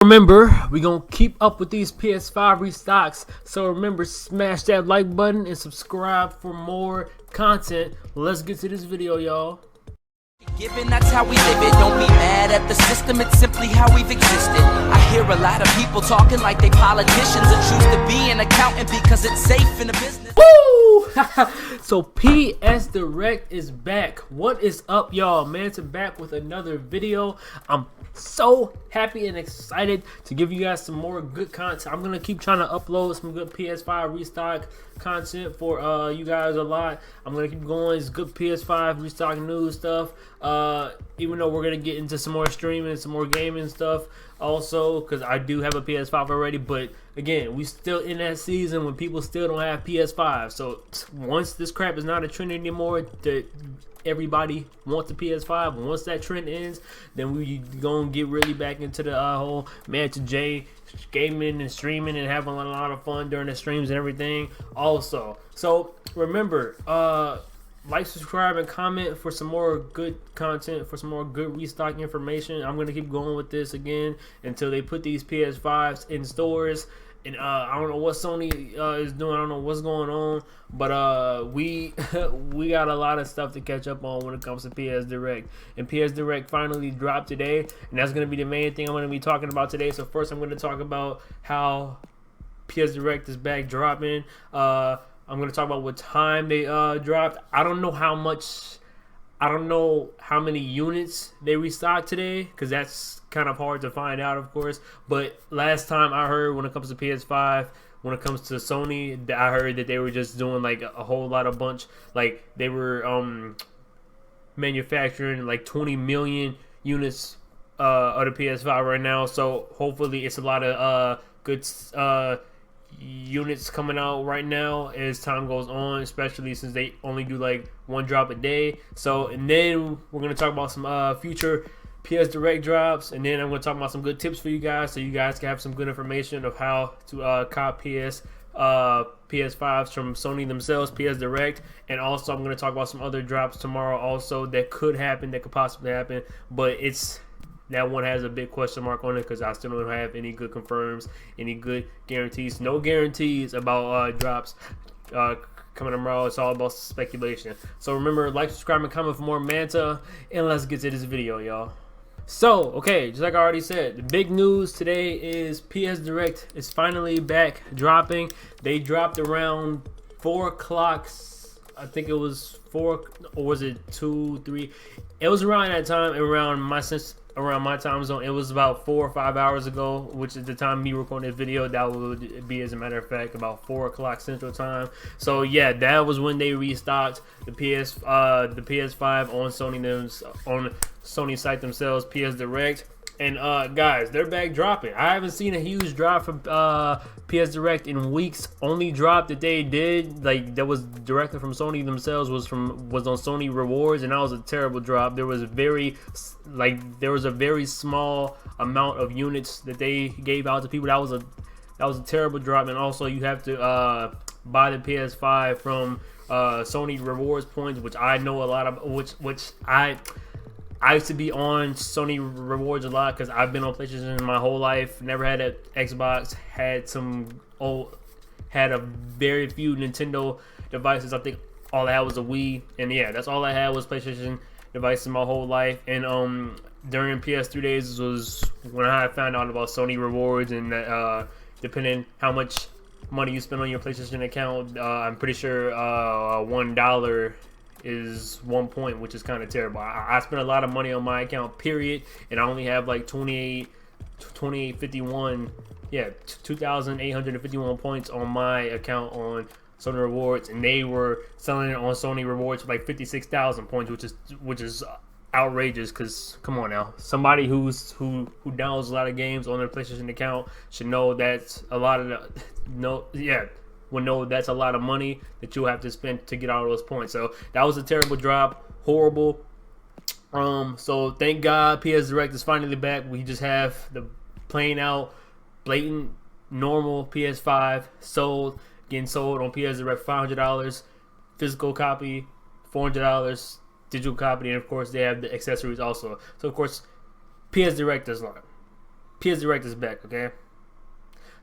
Remember, we gonna keep up with these PS5 restocks. So remember, smash that like button and subscribe for more content. Let's get to this video, y'all. Given that's how we live it, don't be mad at the system, it's simply how we've existed. I hear a lot of people talking like they politicians and choose to be an accountant because it's safe in the business. Woo! So PS Direct is back. What is up, y'all? Manta back with another video. I'm so happy and excited to give you guys some more good content. I'm gonna keep trying to upload some good PS5 restock content for you guys a lot. I'm gonna keep going. It's good PS5 restock news stuff. Even though we're gonna get into some more streaming, some more gaming stuff also, because I do have a PS5 already. But again, we still in that season when people still don't have PS5. So once this crap is not a trend anymore, everybody wants the PS5. Once that trend ends, then we gonna get really back into the whole Manta-J gaming and streaming and having a lot of fun during the streams and everything also. So remember, like, subscribe, and comment for some more good content, for some more good restock information. I'm gonna keep going with this again until they put these PS5s in stores. And I don't know what Sony is doing. I don't know what's going on, but we got a lot of stuff to catch up on when it comes to PS Direct. And PS Direct finally dropped today, and that's gonna be the main thing I'm gonna be talking about today. So first, I'm gonna talk about how PS Direct is back dropping. I'm gonna talk about what time they dropped. I don't know how many units they restocked today, because that's kind of hard to find out, of course. But last time I heard, when it comes to PS5, when it comes to Sony, I heard that they were just doing like a whole lot of bunch. Like they were manufacturing like 20 million units of the PS5 right now. So hopefully it's a lot of good units coming out right now as time goes on, especially since they only do like one drop a day. So, and then we're going to talk about some future PS Direct drops, and then I'm going to talk about some good tips for you guys, so you guys can have some good information of how to cop PS5s from Sony themselves, PS Direct. And also I'm going to talk about some other drops tomorrow also that could happen, that could possibly happen, but that one has a big question mark on it because I still don't have any good confirms, any good guarantees. No guarantees about drops coming tomorrow. It's all about speculation. So remember, like, subscribe, and comment for more Manta. And let's get to this video, y'all. So, okay, just like I already said, the big news today is PS Direct is finally back dropping. They dropped around 4 o'clock. I think it was 4, or was it 2, 3? It was around that time, around my time zone. It was about 4 or 5 hours ago, which is the time me recording this video. That would be, as a matter of fact, about 4 o'clock Central Time. So yeah, that was when they restocked the PS5 on Sony site themselves, PS Direct. And guys, they're back dropping. I haven't seen a huge drop from PS Direct in weeks. Only drop that they did, like, that was directly from Sony themselves, was on Sony Rewards, and that was a terrible drop. There was a very small amount of units that they gave out to people. That was a terrible drop. And also, you have to buy the PS5 from Sony Rewards points, which I know a lot of, which I used to be on Sony Rewards a lot because I've been on PlayStation my whole life. Never had an Xbox. Had a very few Nintendo devices. I think all I had was a Wii, and yeah, that's all I had was PlayStation devices my whole life. And during PS3 days was when I found out about Sony Rewards, and depending how much money you spend on your PlayStation account, I'm pretty sure $1 is 1 point, which is kind of terrible. I spent a lot of money on my account, period, and I only have like 2,851 points on my account on Sony Rewards, and they were selling it on Sony Rewards for like 56,000 points, which is outrageous. Because come on now, somebody who downloads a lot of games on their PlayStation account should know that's a lot of will know that's a lot of money that you'll have to spend to get all those points. So that was a terrible drop, horrible. So thank God PS Direct is finally back. We just have the plain out, blatant, normal PS5 getting sold on PS Direct, $500 physical copy, $400 digital copy, and of course they have the accessories also. So of course PS Direct does not. PS Direct is back, okay?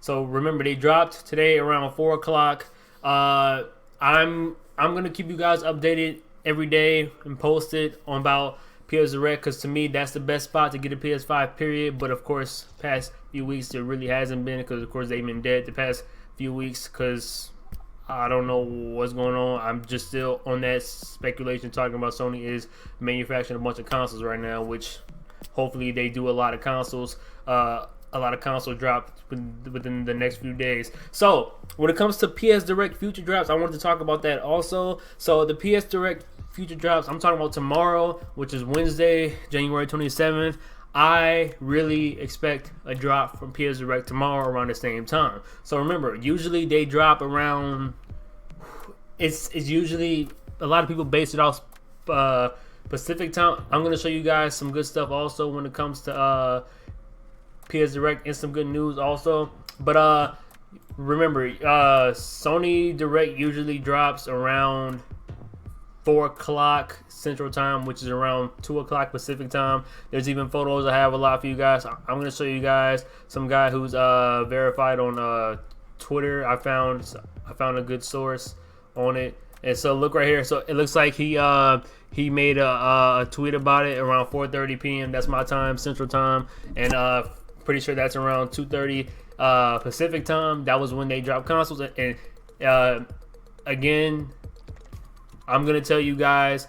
So remember, they dropped today around 4 o'clock. I'm gonna keep you guys updated every day and post it on about PS Direct, because to me that's the best spot to get a PS5 period. But of course, past few weeks there really hasn't been, because of course they've been dead the past few weeks, because I don't know what's going on. I'm just still on that speculation talking about Sony is manufacturing a bunch of consoles right now, which hopefully they do a lot of consoles. A lot of console drops within the next few days. So when it comes to PS Direct future drops, I wanted to talk about that also. So the PS Direct future drops, I'm talking about tomorrow, which is Wednesday, January 27th. I really expect a drop from PS Direct tomorrow around the same time. So remember, usually they drop around, it's usually, a lot of people base it off Pacific time. I'm going to show you guys some good stuff also when it comes to PS Direct, and some good news also. But remember, Sony Direct usually drops around 4 o'clock Central Time, which is around 2 o'clock Pacific Time. There's even photos I have a lot for you guys. I'm going to show you guys some guy who's verified on Twitter. I found a good source on it. And so look right here. So it looks like he made a tweet about it around 4:30 p.m. That's my time, Central Time. And pretty sure that's around 2:30 Pacific Time. That was when they dropped consoles. And again, I'm going to tell you guys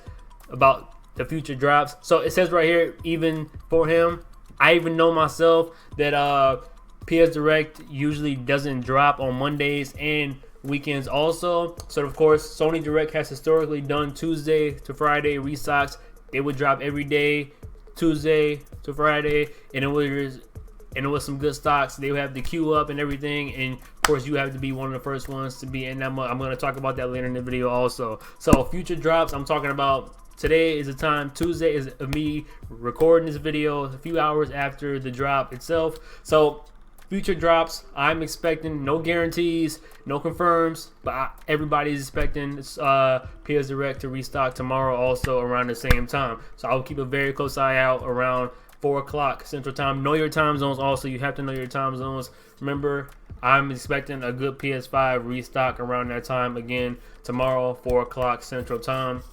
about the future drops. So it says right here, even for him, I even know myself that PS Direct usually doesn't drop on Mondays and weekends also. So of course, Sony Direct has historically done Tuesday to Friday restocks. They would drop every day, Tuesday to Friday, and it was some good stocks. They would have the queue up and everything, and of course you have to be one of the first ones to be in that month. I'm going to talk about that later in the video also. So future drops, I'm talking about today is the time. Tuesday is me recording this video a few hours after the drop itself. So future drops, I'm expecting, no guarantees, no confirms, but everybody's expecting PS Direct to restock tomorrow also around the same time. So I'll keep a very close eye out around 4 o'clock Central Time. Know your time zones also. You have to know your time zones. Remember, I'm expecting a good PS5 restock around that time again tomorrow, 4 o'clock Central Time.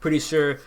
Pretty sure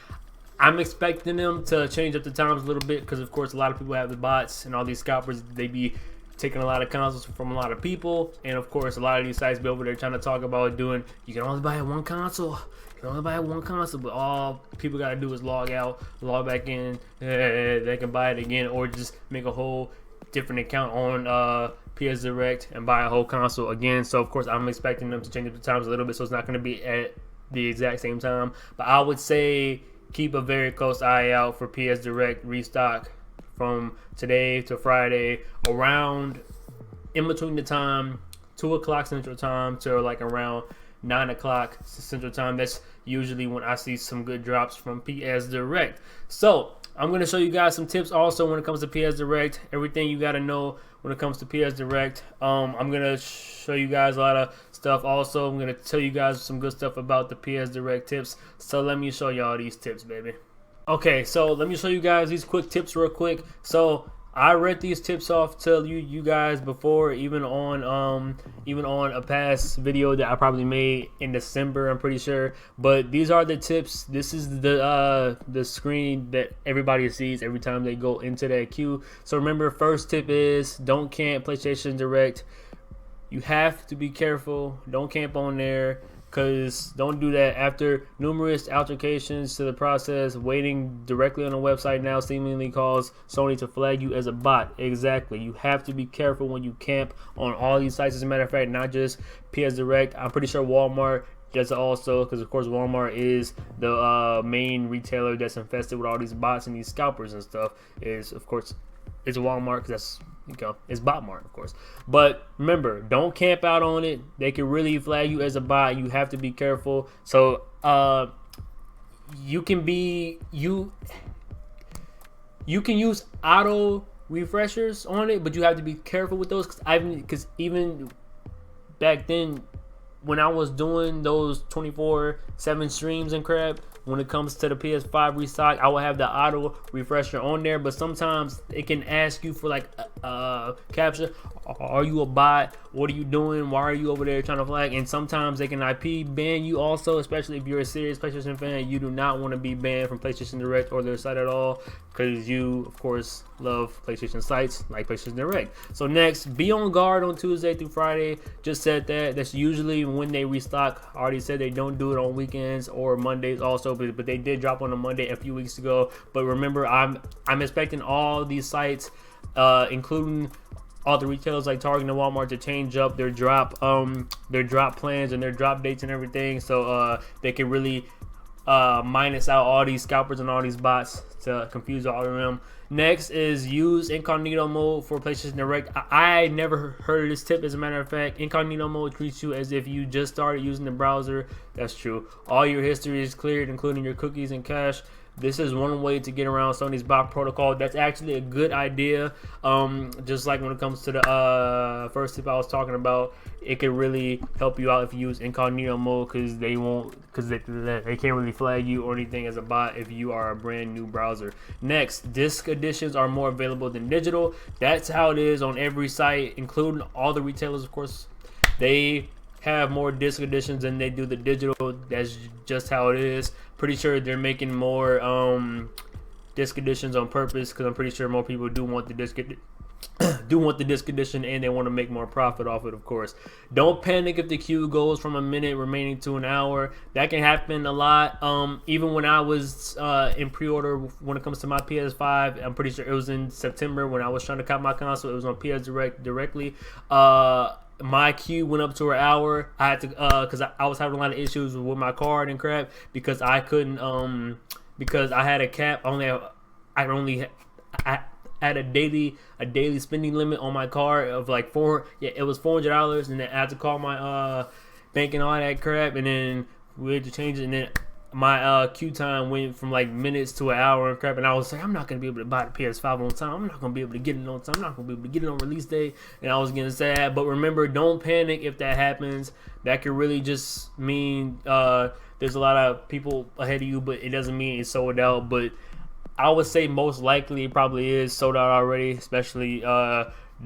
I'm expecting them to change up the times a little bit, because of course a lot of people have the bots and all these scalpers. They be taking a lot of consoles from a lot of people, and of course a lot of these sites be over there trying to talk about doing, you can only buy one console. You can only buy one console, but all people gotta do is log out, log back in, they can buy it again, or just make a whole different account on PS Direct and buy a whole console again. So of course I'm expecting them to change up the times a little bit, so it's not going to be at the exact same time. But I would say keep a very close eye out for PS Direct restock from today to Friday, around in between the time 2 o'clock Central Time to like around 9 o'clock Central Time. That's usually when I see some good drops from PS Direct. So I'm going to show you guys some tips also when it comes to PS Direct. Everything you got to know when it comes to PS Direct. I'm going to show you guys a lot of stuff also. I'm going to tell you guys some good stuff about the PS Direct tips. So let me show y'all these tips, baby. Okay, so let me show you guys these quick tips real quick. So I read these tips off to you guys before, even on a past video that I probably made in December, I'm pretty sure. But these are the tips. This is the screen that everybody sees every time they go into that queue. So remember, first tip is don't camp PlayStation Direct. You have to be careful. Don't camp on there. Because don't do that. After numerous altercations to the process, waiting directly on the website now seemingly cause Sony to flag you as a bot. Exactly. You have to be careful when you camp on all these sites. As a matter of fact, not just PS Direct. I'm pretty sure Walmart does it also, because of course Walmart is the main retailer that's infested with all these bots and these scalpers and stuff. Is of course it's Walmart, because that's, it's Botmart, of course. But remember, don't camp out on it. They can really flag you as a bot. You have to be careful. So you can use auto refreshers on it, but you have to be careful with those, because even back then when I was doing those 24/7 streams and crap, when it comes to the PS5 Restock, I will have the auto refresher on there, but sometimes it can ask you for like capture. Are you a bot? What are you doing? Why are you over there trying to flag? And sometimes they can IP ban you also, especially if you're a serious PlayStation fan. You do not want to be banned from PlayStation Direct or their site at all, because you, of course, love PlayStation sites like PlayStation Direct. So next, be on guard on Tuesday through Friday. Just said that. That's usually when they restock. I already said they don't do it on weekends or Mondays also, but they did drop on a Monday a few weeks ago. But remember, I'm expecting all these sites, including all the retailers like Target and Walmart, to change up their drop plans and their drop dates and everything, so they can really minus out all these scalpers and all these bots to confuse all of them. Next is use incognito mode for PlayStation Direct. I never heard of this tip. As a matter of fact, incognito mode treats you as if you just started using the browser. That's true. All your history is cleared, including your cookies and cache. This is one way to get around Sony's bot protocol. That's actually a good idea. Just like when it comes to the first tip I was talking about, it could really help you out if you use incognito mode, because they can't really flag you or anything as a bot if you are a brand new browser. Next, disc editions are more available than digital. That's how it is on every site, including all the retailers, of course. They have more disc editions than they do the digital. That's just how it is. Pretty sure they're making more disc editions on purpose, because I'm pretty sure more people do want the disc edition, and they want to make more profit off it, of course. Don't panic if the queue goes from a minute remaining to an hour. That can happen a lot. Even when I was in pre-order when it comes to my PS5, I'm pretty sure it was in September when I was trying to cop my console. It was on PS Direct directly. My queue went up to an hour. I had to because I was having a lot of issues with my card and crap, because I couldn't because I had a cap. I had a daily spending limit on my card of like it was $400, and then I had to call my bank and all that crap, and then we had to change it, and then my queue time went from like minutes to an hour and crap, and I was like, I'm not gonna be able to buy the PS5 on time. I'm not gonna be able to get it on time. I'm not gonna be able to get it on release day, and I was getting sad. But remember, don't panic if that happens. That could really just mean there's a lot of people ahead of you, but it doesn't mean it's sold out. But I would say most likely it probably is sold out already, especially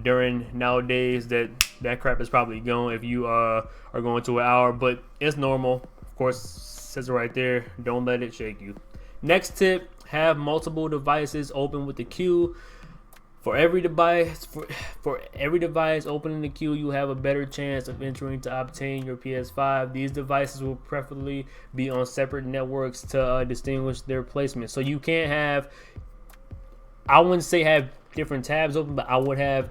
during nowadays that crap is probably going if you are going to an hour. But it's normal, of course. Says it right there. Don't let it shake you. Next tip: have multiple devices open with the queue. For every device open in the queue, you have a better chance of entering to obtain your PS5. These devices will preferably be on separate networks to distinguish their placement. So you can't have, I wouldn't say have different tabs open, but I would have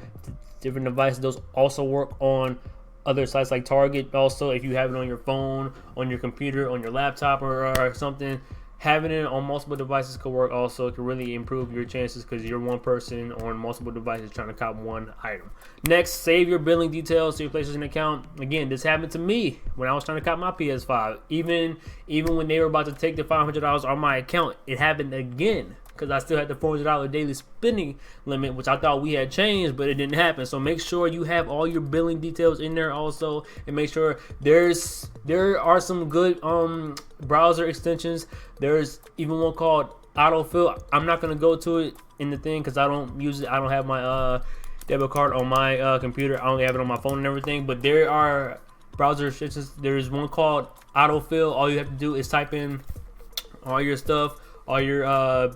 different devices. Those also work on other sites like Target. Also, if you have it on your phone, on your computer, on your laptop, or something, having it on multiple devices could work also. It could really improve your chances, because you're one person on multiple devices trying to cop one item. Next, save your billing details to your PlayStation account. Again, this happened to me when I was trying to cop my PS5. Even when they were about to take the $500 on my account, it happened again, because I still had the $400 daily spending limit, which I thought we had changed, but it didn't happen. So make sure you have all your billing details in there also, and make sure there are some good browser extensions. There's even one called autofill. I'm not gonna go to it in the thing because I don't use it. I don't have my debit card on my computer. I only have it on my phone and everything. But there are browser extensions. There's one called autofill. All you have to do is type in all your stuff, all your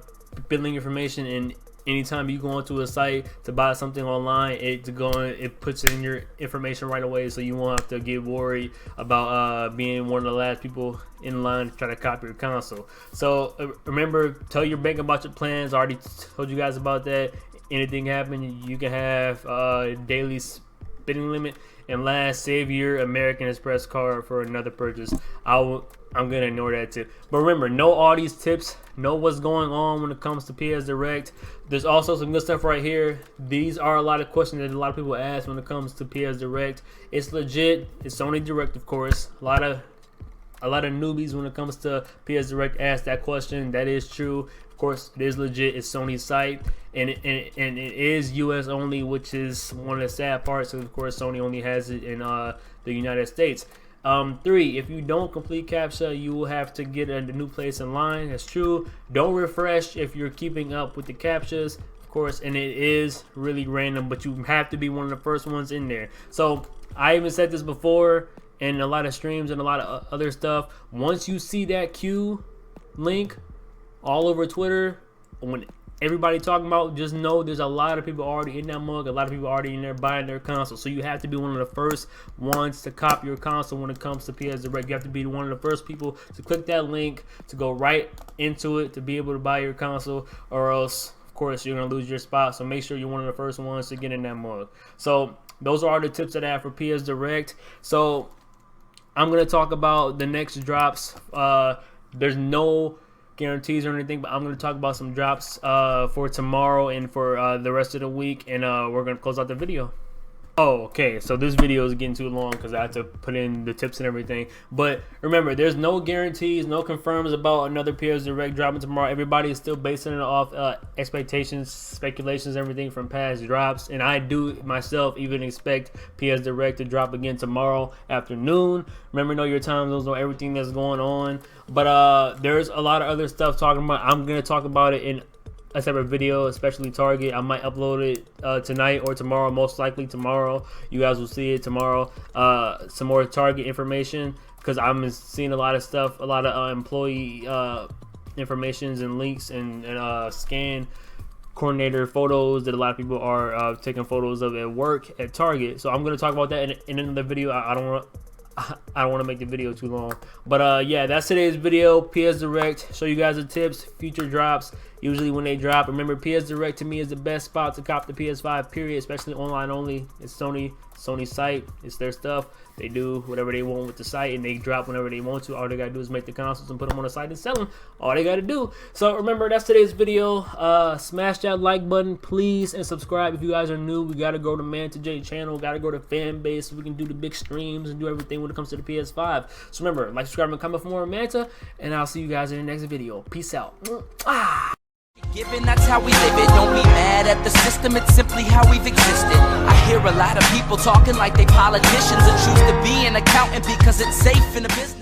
billing information, and anytime you go onto a site to buy something online, it puts in your information right away, so you won't have to get worried about being one of the last people in line to try to copy your console. So remember, tell your bank about your plans. I already told you guys about that. Anything happen, you can have daily spending limit. And last, save your American Express card for another purchase. I'm gonna ignore that tip. But remember, know all these tips. Know what's going on when it comes to PS Direct. There's also some good stuff right here. These are a lot of questions that a lot of people ask when it comes to PS Direct. It's legit. It's Sony Direct, of course. A lot of newbies when it comes to PS Direct ask that question. That is true. Of course, it is legit. It's Sony's site, and it is US only, which is one of the sad parts. Of course, Sony only has it in the United States. 3, if you don't complete CAPTCHA, you will have to get a new place in line. That's true. Don't refresh if you're keeping up with the CAPTCHAs, of course, and it is really random, but you have to be one of the first ones in there. So I even said this before in a lot of streams and a lot of other stuff. Once you see that queue link all over Twitter, when everybody talking about, just know there's a lot of people already in that mug, a lot of people already in there buying their console. So you have to be one of the first ones to cop your console when it comes to PS Direct. You have to be one of the first people to click that link, to go right into it, to be able to buy your console, or else of course you're gonna lose your spot. So make sure you're one of the first ones to get in that mug. So those are the tips that I have for PS Direct. So I'm gonna talk about the next drops. There's no guarantees or anything, but I'm going to talk about some drops for tomorrow and for the rest of the week, and we're going to close out the video. Oh, okay, so this video is getting too long because I have to put in the tips and everything. But remember, there's no guarantees, no confirms about another PS Direct dropping tomorrow. Everybody is still basing it off expectations, speculations, everything from past drops. And I do myself even expect PS Direct to drop again tomorrow afternoon. Remember, know your time zones, know everything that's going on. But there's a lot of other stuff talking about. I'm going to talk about it in a separate video, especially Target. I might upload it tonight or tomorrow, most likely tomorrow. You guys will see it tomorrow. Some more Target information, because I'm seeing a lot of stuff, a lot of employee informations and links and scan coordinator photos that a lot of people are taking photos of at work at Target. So I'm going to talk about that in another video. I don't want to make the video too long, but yeah, that's today's video. PS Direct, show you guys the tips, future drops, usually when they drop. Remember, PS Direct to me is the best spot to cop the PS5, period, especially online only. It's Sony site, it's their stuff. They do whatever they want with the site, and they drop whenever they want to. All they gotta do is make the consoles and put them on the site and sell them. All they gotta do. So remember, that's today's video. Smash that like button, please, and subscribe if you guys are new. We gotta go to Manta-J channel, gotta go to fan base so we can do the big streams and do everything when it comes to the PS5. So remember, like, subscribe, and comment for more Manta, and I'll see you guys in the next video. Peace out. Given that's how we live it, don't be mad at the system, it's simply how we've existed. I hear a lot of people talking like they politicians and choose to be an accountant because it's safe in the business.